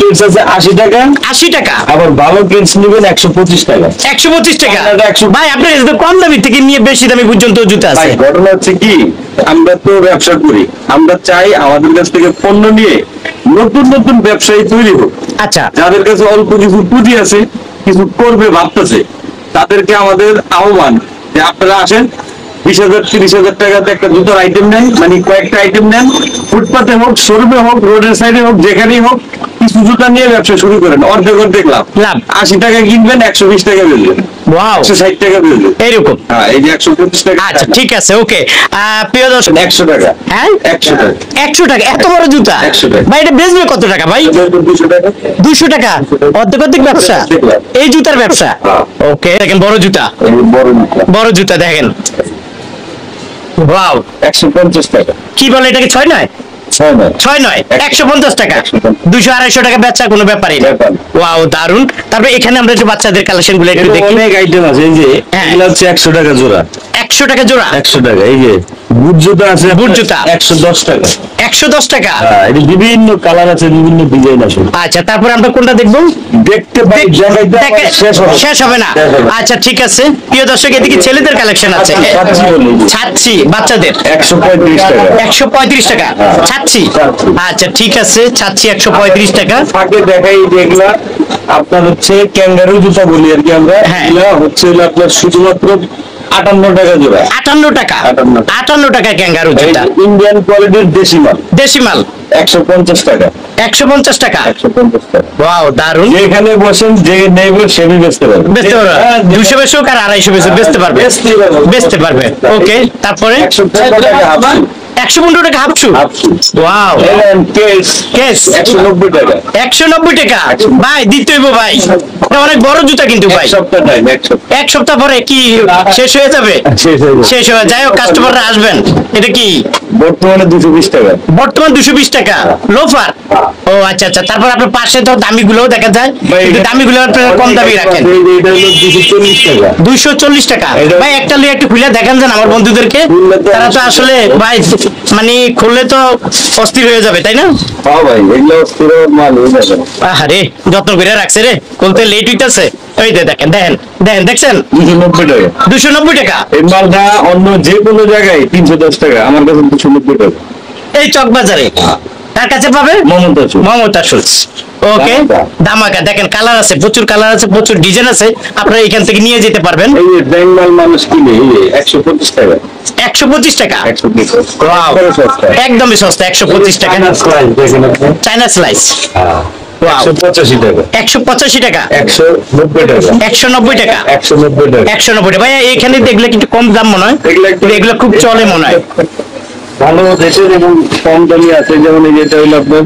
Kids আছে 80 টাকা। 80 টাকা। আবার ভালো কিডস নেবেন 125 টাকা। 125 টাকা। ভাই আপনার কাছে তো কম দামি থেকে নিয়ে বেশি দামি পর্যন্ত জুতা আছে। ভাই ঘটনা হচ্ছে কি, আমরা তো ব্যবসা করি, আমরা চাই আমাদের কাছ থেকে পণ্য নিয়ে নতুন নতুন ব্যবসায়ী তৈরি হোক। আচ্ছা, যাদের কাছে অল্প কিছু পুঁজি আছে, কিছু করবে ভাবতেছে, তাদেরকে আমাদের আহ্বান যে আপনারা আসেন, 20,000 30,000 টাকাতে একটা জুতোর আইটেম নেন, মানে কয়েকটা আইটেম নেন, ফুটপাতে হোক, শোরুমে হোক, রোডের সাইডে হোক, যেখানেই হোক, কিছু জুতা নিয়ে ব্যবসা শুরু করেন। অর্ধেক অর্ধেক লাভ। 80 টাকা কিনবেন, 120 টাকা বেচবেন, 160 টাকা বেচবেন, এইরকম। হ্যাঁ, এই যে 125 টাকা। আচ্ছা ঠিক আছে, ওকে। প্রিয় দর্শক, 100 টাকা। হ্যাঁ 100 টাকা। 100 টাকা এত বড় জুতা? 100 টাকা। ভাই এটা বেচবে কত টাকা ভাই? 200 টাকা। 200 টাকা? অর্ধেক অর্ধেক ব্যবসা, এই জুতার ব্যবসা। ওকে, দেখেন বড় জুতা, বড় জুতা দেখেন। ওয়াও, 150 টাকা। কি বলে এটাকে? 6 নয়? 6 নয়, 150 টাকা। 200-250 টাকা বেচা কোনো ব্যাপারই না। ওয়াও, দারুন। তারপরে এখানে আমরা একটু বাচ্চাদের কালেকশন গুলো একটু দেখি। অনেক আইটেম আছে, এই যে এগুলো হচ্ছে 100 টাকা জোড়া। 100 টাকা জোড়া? 100 টাকা। এই যে বুট জুতা আছে, বুট জুতা 110 টাকা। 110 টাকা? হ্যাঁ, এটা বিভিন্ন কালার আছে, বিভিন্ন ডিজাইন আছে। আচ্ছা, তারপরে আমরা কোনটা দেখবো? দেখতে পাই, শেষ হবে না। আচ্ছা ঠিক আছে, প্রিয় দর্শক, এদিকে ছেলেদের কালেকশন আছে। ছাচ্ছি বাচ্চাদের 135 টাকা। 135 টাকা ছাচ্ছি? আচ্ছা ঠিক আছে, ছাচ্ছি 135 টাকা। ফাঁকে দেখাই যেগুলা আপনার হচ্ছে ক্যাঙ্গারু জুতা বলি আর কি আমরা। এগুলা হচ্ছে আপনার শুধুমাত্র 58 টাকা জোড়া। 58 টাকা? 58 টাকা ক্যাঙ্গারু জুতা। ইন্ডিয়ান কোয়ালিটির দেশি মাল। দেশি মাল 150 টাকা। 150 টাকা? 150 টাকা। ওয়াও, দারুন। যেখানে বসেন, যে নেবে সে বেচতে পারবে। 200 বেচুক আর 250 বেচুক বেচতে পারবে, বেচতে পারবে। ওকে, তারপরে 115 টাকা হাফ শু। 115 টাকা হাফ শু? ওয়াও। কেস 190 টাকা। 190 টাকা? ভাই দিতে হইব ভাই, এটা অনেক বড় জুতা কিন্তু ভাই। এক সপ্তাহ পরে কি শেষ হয়ে যাবে? শেষ হয়ে যাই হোক, কাস্টমাররা আসবেন। এটা কি বর্তমানে 220 টাকা? বর্তমান 220 টাকা লোফার। ও আচ্ছা আচ্ছা, তারপর আপনার পাশে তো দামি গুলোও দেখা যায়, কিন্তু দামি গুলো আপনারা কম দামি রাখেন। 240 টাকা। 240 টাকা? ভাই একটা লিয়ে একটু খুলে দেখান যান আমার বন্ধুদেরকে, তারা তো আসলে ভাই মানে খুললে তো অস্থির হয়ে যাবে, তাই না? হ্যাঁ ভাই, এগুলো অস্থির মাল হয়ে যাবে। আরে যত্ন করে রাখছে রে, খুলতে লেট হইতাছে। এই দেখেন দেখেন দেখেন, দেখছেন? 290 টাকা। 290 টাকা? এই মালটা অন্য যে কোনো জায়গায় 310 টাকা, আমার কাছে 290 টাকা। এই চক বাজারে কার কাছে পাবে? মমতা সুলস। ওকে, ধামাকা। দেখেন কালার আছে, প্রচুর কালার আছে, প্রচুর ডিজাইন আছে, আপনারা এখান থেকে নিয়ে যেতে পারবেন। এই যে বেঙ্গল মানুষ কিনে 125 টাকা। 125 টাকা? 125। ওয়াও, একদমই সস্তা। 125 টাকা। চায়না স্লাইস 185 টাকা। 185 টাকা? 190 টাকা। 190 টাকা? 190 টাকা। 190 টাকা। ভাই এখানে দেখলে কিন্তু কম দাম মনে হয়, এগুলো খুব চলে মনে হয়। ভালো দেশের এবং কম দামি আছে, যেমন এটা হলো আপনার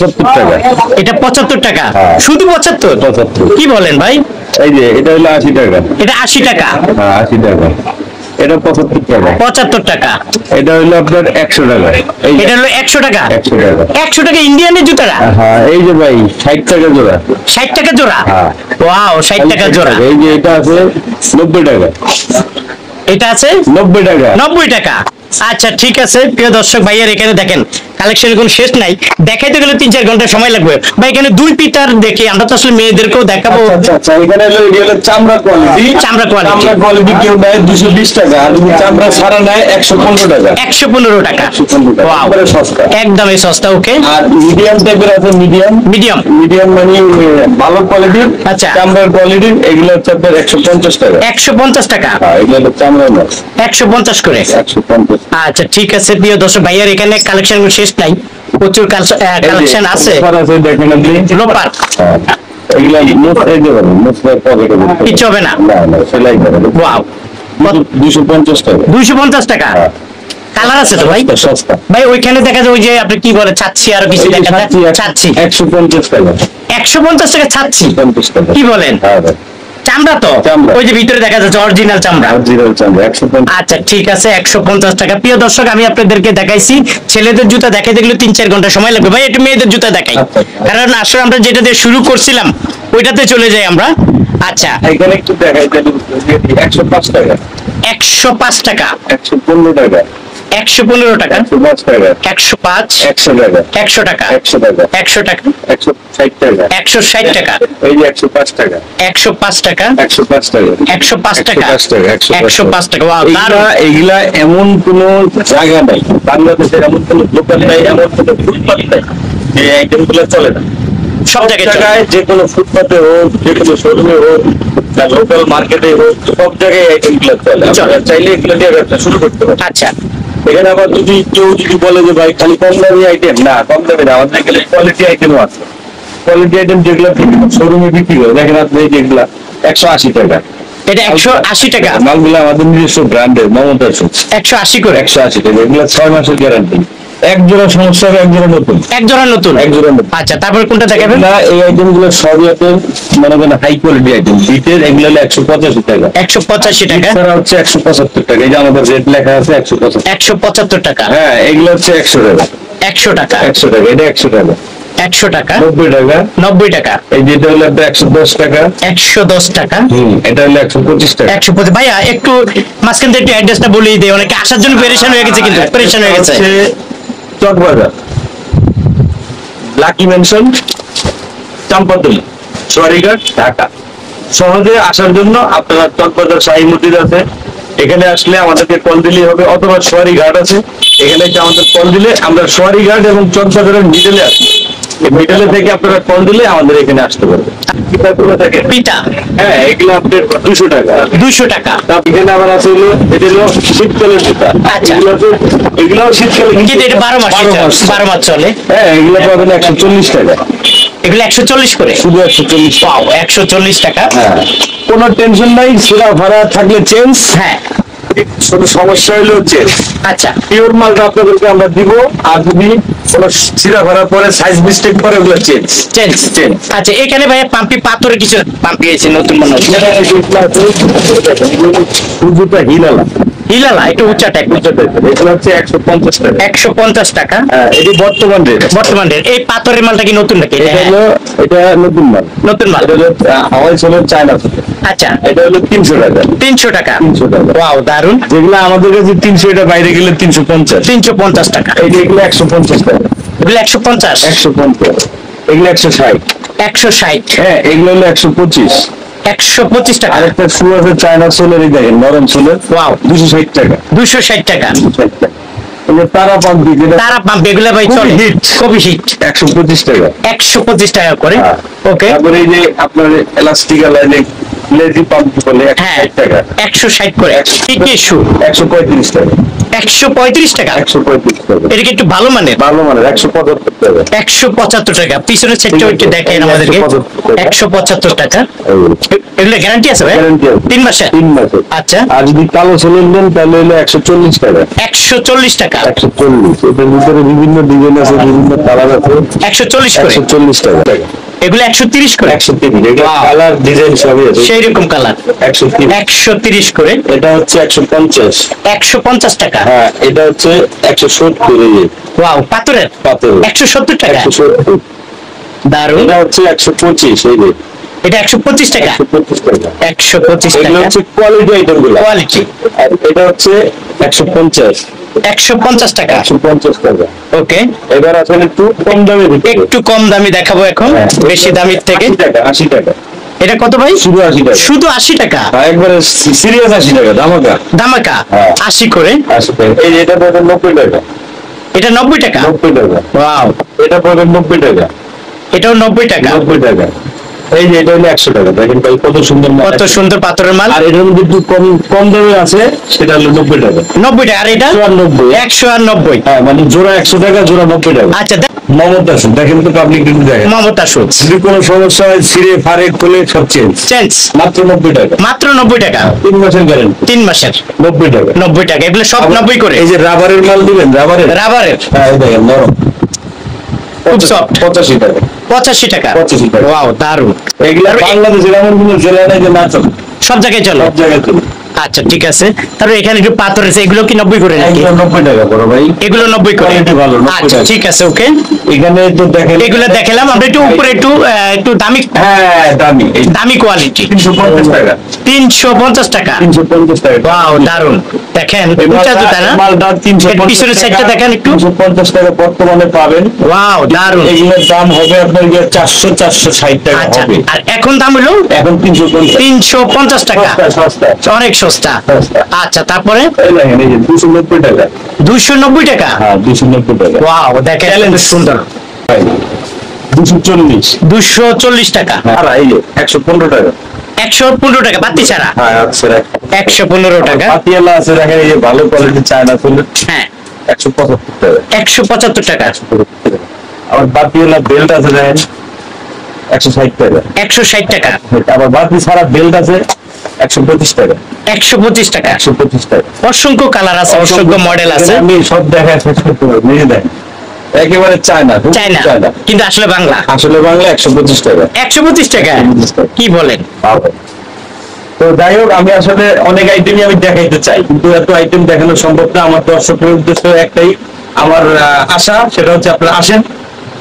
75 টাকা। এটা 75 টাকা? শুধু 75? কি বলেন ভাই? এই যে এটা হলো 80 টাকা। এটা 80 টাকা? হ্যাঁ 80 টাকা। এটা 75 টাকা। 75 টাকা? এটা হলো আপনার 100 টাকা। এটা হলো 100 টাকা? 100 টাকা। 100 টাকা ইন্ডিয়ানের জুতাটা? হ্যাঁ, এই যে ভাই 60 টাকা জোড়া। 60 টাকা জোড়া? হ্যাঁ। ওয়াও, 60 টাকা জোড়া। এই যে এটা আছে 90 টাকা। এটা আছে 90 টাকা। 90 টাকা? আচ্ছা ঠিক আছে, প্রিয় দর্শক ভাইয়ের এখানে দেখেন কালেকশনের কোনো শেষ নাই, দেখাইতে গেলে 3-4 ঘন্টা সময় লাগবে ভাই। এখানে দুই পিতার দেখি, আমরা তো আসলে মেয়েদেরকেও দেখাবো। আচ্ছা, এখানে হলো চামড়া কোয়ালিটি। চামড়া কোয়ালিটি? চামড়া কোয়ালিটি কেউ নেয় 220 টাকা, আর চামড়া ছাড়া নেয় 115 টাকা। 115 টাকা? ওয়াও, সস্তা, একদমই সস্তা। ওকে, আর মিডিয়াম টাইপের আছে। মিডিয়াম মিডিয়াম মানে ভালো কোয়ালিটির। আচ্ছা, চামড়ার কোয়ালিটির এগুলো হচ্ছে আপনার 150 টাকা। 150 টাকা? হ্যাঁ, এগুলো হলো চামড়া মাছ। 150 করে? 150। আচ্ছা ঠিক আছে, প্রিয় দর্শক ভাইয়ের এখানে কালেকশন শেষ নাই, প্রচুর কালেকশন আছে। দেখেন আপনি লোপার, এগুলা কিচ্ছু হবে না? সেলাই করে। ওয়াও, 250 টাকা। 250 টাকা? কালার আছে তো ভাই? সস্তা ভাই। ওইখানে দেখা যায় ওই যে আপনি কি বলে ছাচ্ছি, আরো কিছু দেখা যায় ছাচ্ছি। 150 টাকা। 150 টাকা ছাচ্ছি? কি বলেন? চামড়া তো ওই যে ভিতরে দেখা যাচ্ছে অরিজিনাল চামড়া। আচ্ছা ঠিক আছে, 150 টাকা। প্রিয় দর্শক, আমি আপনাদেরকে দেখাইছি ছেলেদের জুতা, দেখাইতে গেলে 3-4 ঘন্টা সময় লাগবে ভাই। একটু মেয়েদের জুতা দেখাই, কারণ আসলে আমরা যেটা দিয়ে শুরু করছিলাম ওইটাতে চলে যাই আমরা। আচ্ছা, এখানে একটু দেখাই 105 টাকা। 105 টাকা? 115 টাকা। 115 টাকা, 105 টাকা, 105, 100 টাকা, 100 টাকা, 100 টাকা, 100 টাকা, 160 টাকা, 160 টাকা, এই যে 105 টাকা, 105 টাকা, 105 টাকা, 105 টাকা, 105 টাকা, 105 টাকা। ওয়াও, এগুলা এমন কোন জায়গা নাই বাংলাদেশের, এমন কোন দোকান নাই, এমন কোন ফুটপাত নাই যে আইটেম গুলো চলে না। সব জায়গায় যে কোনো ফুটপাতে হোক, যে কোনো শোরুমে হোক, লোকাল মার্কেটে হোক, সব জায়গায় আইটেম গুলো চলে। আপনারা চাইলে এগুলো দিয়ে ব্যবসা শুরু করতে পারেন। আচ্ছা, এখানে আবার যদি কেউ বলে যে ভাই খালি কম দামি আইটেম, না কম দামি না, আমাদের এখানে কোয়ালিটি আইটেমও আছে। কোয়ালিটি আইটেম যেগুলো শোরুমে বিক্রি করে, দেখেন আপনি যেগুলা 180 টাকা, এটা 180 টাকা, মালগুলো আমাদের নিজস্ব ব্র্যান্ডের মমতা সুচ, 180 করে, 180 টাকা। এগুলো 6 মাসের গ্যারান্টি। এক জোড়া সমস্যা হবে, এক জোড়া নতুন, এক জোড়া নতুন, এক জোড়া নতুন। আচ্ছা, তারপর কোনটা দেখাবেন? এই আইটেম গুলো সবই আপনার মনে করেন হাই কোয়ালিটি আইটেম। বিটের এগুলো হলো 185 টাকা, 185 টাকা, এছাড়া হচ্ছে 175 টাকা। এই যে আমাদের রেট লেখা আছে 175। 175 টাকা, হ্যাঁ, এগুলো হচ্ছে 100 টাকা, 100 টাকা, 100 টাকা, এটা 100 টাকা, 100 টাকা, 90 টাকা, 90 টাকা, এই যেটা হলো আপনার 110 টাকা, 110 টাকা, এটা হলো 125 টাকা। 125। ভাইয়া একটু মাঝখান থেকে একটু অ্যাড্রেসটা বলেই দেয়, অনেকে আসার জন্য পেরেশান হয়ে গেছে, কিন্তু পেরেশান হয়ে গেছে। Chawkbazar, Lucky Mansion, Champatali, Sowarighat, Dhaka. সহজে আসার জন্য আপনারা চকবাজার শাহী মসজিদ আছে, এখানে আসলে আমাদেরকে কল দিলেই হবে, অথবা সোয়ারিঘাট আছে, এখানে এসে আমাদের কল দিলে আমরা সোয়ারিঘাট এবং চকবাজারের মিডলে আছি। এই মিডলে থেকে আপনারা কল দিলে আমাদের এখানে আসতে পারবেন। পিঠাগুলো থাকে, পিঠা হ্যাঁ, এগুলো আপনার 200 টাকা। 200 টাকা। এখানে আবার আছে হলো, এটা হলো শীতকালের জুতা। আচ্ছা। এগুলো শীতকালে কিন্তু এটা 12 মাস, 12 মাস চলে। হ্যাঁ, এগুলো পাবেন 140 টাকা, এগুলো 140 করে, শুধু 140। পাও 140 টাকা। হ্যাঁ, কোনো টেনশন নাই, সেরা ভাড়া থাকলে চেঞ্জ। হ্যাঁ, কোনো সমস্যা হইলেও চেঞ্জ। আচ্ছা, পিওর মালটা আপনাদেরকে আমরা দিব, আর যদি কোনো সিরা ভাড়া পরে সাইজ মিস্টেক করে ওগুলো চেঞ্জ। চেঞ্জ। চেঞ্জ। আচ্ছা, এখানে ভাইয়া পাম্পি পাথরের কিছু পাম্পি আছে নতুন মনে হচ্ছে। জুতা হিলালা, হিলালা একটু উচ্চা টাইপ, এগুলো হচ্ছে 150 টাকা। 150 টাকা। হ্যাঁ, এটি বর্তমান রেট। বর্তমান রেট। এই পাথরের মালটা কি নতুন নাকি? এটা হলো, এটা নতুন মাল, নতুন মাল। এটা হলো হাওয়াই সোলের চায়না থেকে। আচ্ছা, এটা হলো 300 টাকা। 300 টাকা। 300 টাকা। ওয়াও, দারুন। যেগুলো আমাদের কাছে 300, এটা বাইরে গেলে 350। 350 টাকা। এই যে এগুলো 150 টাকা, এগুলো 150, 150, এগুলো 160। 160, হ্যাঁ, এগুলো হলো 125। 125 টাকা। আরেকটা শু আছে চায়না সোলের, এই দেখেন নরম সোলের, ওয়াও, 260 টাকা। 260 টাকা। 260 টাকা। এই যে তারা পাম্পি, যেটা তারা পাম্প, এগুলো ভাই খুবই চলে, হিট। খুবই হিট। 125 টাকা। 125 টাকা করে। হ্যাঁ। ওকে, তারপরে এই যে আপনার এলাস্টিক লাইনে লেজি পাম্প বলে হ্যাঁ, 160 টাকা। 160 করে। টিকেশু 135 টাকা। 135 টাকা। 135 টাকা। এটা কি একটু ভালো মানের? ভালো মানের 175 টাকা। 175 টাকা। পিছনের সেটটা একটু দেখেন আমাদেরকে। 175 টাকা। এগুলো গ্যারান্টি আছে ভাই? Guarantee আছে। 3 মাসের। 3 মাসে। আচ্ছা, আর যদি কালো সোলের নেন তাহলে হলো 140 টাকা। 140 টাকা। 140। এটার ভিতরে বিভিন্ন ডিজাইন আছে, বিভিন্ন কালার আছে। 140 করে। 140 টাকা। এগুলো 130 করে। 130। এটা Wow. কালার ডিজাইন সবই আছে। সেই রকম কালার। 130। 130 করে। এটা হচ্ছে 150। 150 টাকা। হ্যাঁ, এটা হচ্ছে 170। এই যে ওয়াও, পাথরের পাথর 170 টাকা। 170। দারুন। এটা হচ্ছে 125। এই যে এটা 125 টাকা। 125 টাকা। 125 এগুলো টাকা। হচ্ছে কোয়ালিটি আইটেম গুলো। কোয়ালিটি। আর এটা হচ্ছে 150। 150 টাকা। 150 টাকা। ওকে, এবার আসলে একটু কম দামে দিতে একটু কম দামি দেখাবো এখন, বেশি দামির থেকে। 80 টাকা। 80 টাকা। এটা কত ভাই? শুধু 80 টাকা। শুধু 80 টাকা। হ্যাঁ, একবারে সিরিয়াস 80 টাকা ধামাকা। ধামাকা। হ্যাঁ। 80 করে। 80 টাকা। এই যে এটা পড়বে 90 টাকা। এটা 90 টাকা। 90 টাকা। ওয়াও, এটা পড়বে 90 টাকা। এটাও 90 টাকা। 90 টাকা। এই যে এটা হলো 100 টাকা। দেখেন ভাই কত সুন্দর মাল। কত সুন্দর পাথরের মাল। আর এটার মধ্যে একটু কম কম দামে আছে, সেটা হলো 90 টাকা। 90 টাকা। আর এটা 190। 190। হ্যাঁ, মানে জোড়া 100 টাকা, জোড়া 90 টাকা। আচ্ছা, মমতা আছে, দেখেন তো পাবলিক কিন্তু দেখেন। মমতা সুদ যদি কোনো সমস্যা হয়, ছিঁড়ে ফাড়ে খুলে সব চেঞ্জ। চেঞ্জ। মাত্র 90 টাকা। মাত্র 90 টাকা। 3 মাসের গ্যারান্টি। 3 মাসের। 90 টাকা। 90 টাকা। এগুলো সব 90 করে। এই যে রাবারের মাল দিবেন, রাবারের। রাবারের হ্যাঁ, এই দেখেন নরম। খুব সফট। 85 টাকা। 85 টাকা। 85 টাকা। ওয়াও, দারুন। এগুলা বাংলাদেশের এমন কোনো জেলা নাই যে না চলে, সব জায়গায় চলো। সব জায়গায় চলে। আচ্ছা ঠিক আছে, তারপরে এখানে একটু পাথর আছে, এগুলো কি 90 করে নাকি? এগুলো 90 টাকা বড় ভাই, এগুলো 90 করে। কোয়ালিটি ভালো, 90 আচ্ছা টাকা। ঠিক আছে, ওকে। এখানে তো দেখেন, এগুলো দেখালাম আমরা, একটু উপরে একটু দামি হ্যাঁ দামি, এই দামি কোয়ালিটি, 350 টাকা, 350 টাকা। 350 টাকা। ওয়াও, দারুন। দেখেন এই উঁচা জুতা না? মালটা এর 350 পিছনের সাইডটা দেখেন একটু। 350 টাকা বর্তমানে পাবেন। ওয়াও, দারুন। এগুলোর দাম হবে আপনার 460 টাকা আচ্ছা, হবে। আর এখন দাম হলো এখন 350 350 টাকা, সস্তা। অনেক সস্তা। সস্তা। আচ্ছা, তারপরে এই দেখেন, এই যে 290 টাকা। 290 টাকা। হ্যাঁ 290 টাকা। ওয়াও, দেখেন কত সুন্দর। 240। 240 টাকা। আর এই যে 115 টাকা। 115 টাকা বাতি ছাড়া। হ্যাঁ আছে, 115 টাকা। পাতিয়ালা আছে, দেখেন এই যে ভালো কোয়ালিটি চায়না ফুল, হ্যাঁ, 175 টাকা। 175 টাকা। আবার পাতিয়ালা বেল্ট আছে দেখেন 160 টাকা। 160 টাকা। আবার বাতি ছাড়া বেল্ট আছে 125 টাকা। 125 টাকা। 125 টাকা। অসংখ্য কালার আছে, অসংখ্য মডেল আছে। আমি সব দেখায় শেষ করতে পারবো, নিজে দেখেন একেবারে চায়না, চায়না কিন্তু আসলে বাংলা। আসলে বাংলা 125 টাকা। 125 টাকা, 125 টাকা। কি বলেন? পাবে। তো যাই হোক, আমি আসলে অনেক আইটেমই আমি দেখাইতে চাই, কিন্তু এত আইটেম দেখানো সম্ভব না। আমার দর্শকের উদ্দেশ্য একটাই, আমার আশা, সেটা হচ্ছে আপনারা আসেন,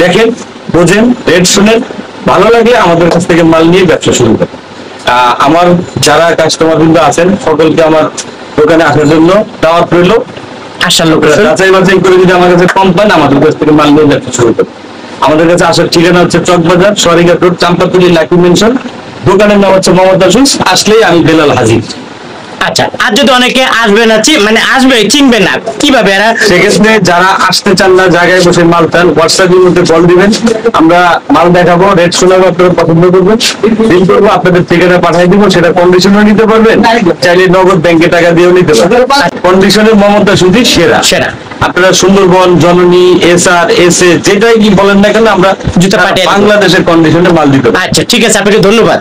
দেখেন, বোঝেন, রেট শুনেন, ভালো লাগলে আমাদের কাছ থেকে মাল নিয়ে ব্যবসা শুরু করেন। আমার যারা কাস্টমার বৃন্দ আছেন সকলকে আমার দোকানে আসার জন্য দাওয়াত রইল। আসার লোক আছে। যাচাই বাছাই করে যদি আমার কাছে কম পান, আমাদের কাছ থেকে মাল নিয়ে ব্যবসা শুরু করেন। আমাদের কাছে আসার ঠিকানা হচ্ছে Chawkbazar, Sarighat road, চাম্পাতুলি, lucky mention. দোকানের নাম হচ্ছে মোহাম্মদ আশুস। আসলেই আমি বেলাল হাজির। আচ্ছা, আর যদি অনেকে আসবে না, মানে আসবে চিনবে না, কিভাবে এরা? সেক্ষেত্রে যারা আসতে চান না, জায়গায় বসে মাল চান, হোয়াটসঅ্যাপের মধ্যে কল দিবেন, আমরা মাল দেখাবো, রেট শোনাবো, আপনারা পছন্দ করবেন, বিল করবো, আপনাদের ঠিকানা পাঠিয়ে দিব। সেটা কন্ডিশনও নিতে পারবেন, চাইলে নগদ ব্যাংকে টাকা দিয়েও নিতে পারবেন। কন্ডিশনের মমতা সুধী সেরা। সেরা। আপনারা সুন্দরবন, জননী, এসআর, এসএ যেটাই কি বলেন না কেন, আমরা জুতা পাঠিয়ে দেব। বাংলাদেশের কন্ডিশনে মাল দিতে পারি। আচ্ছা ঠিক আছে, আপনাকে ধন্যবাদ।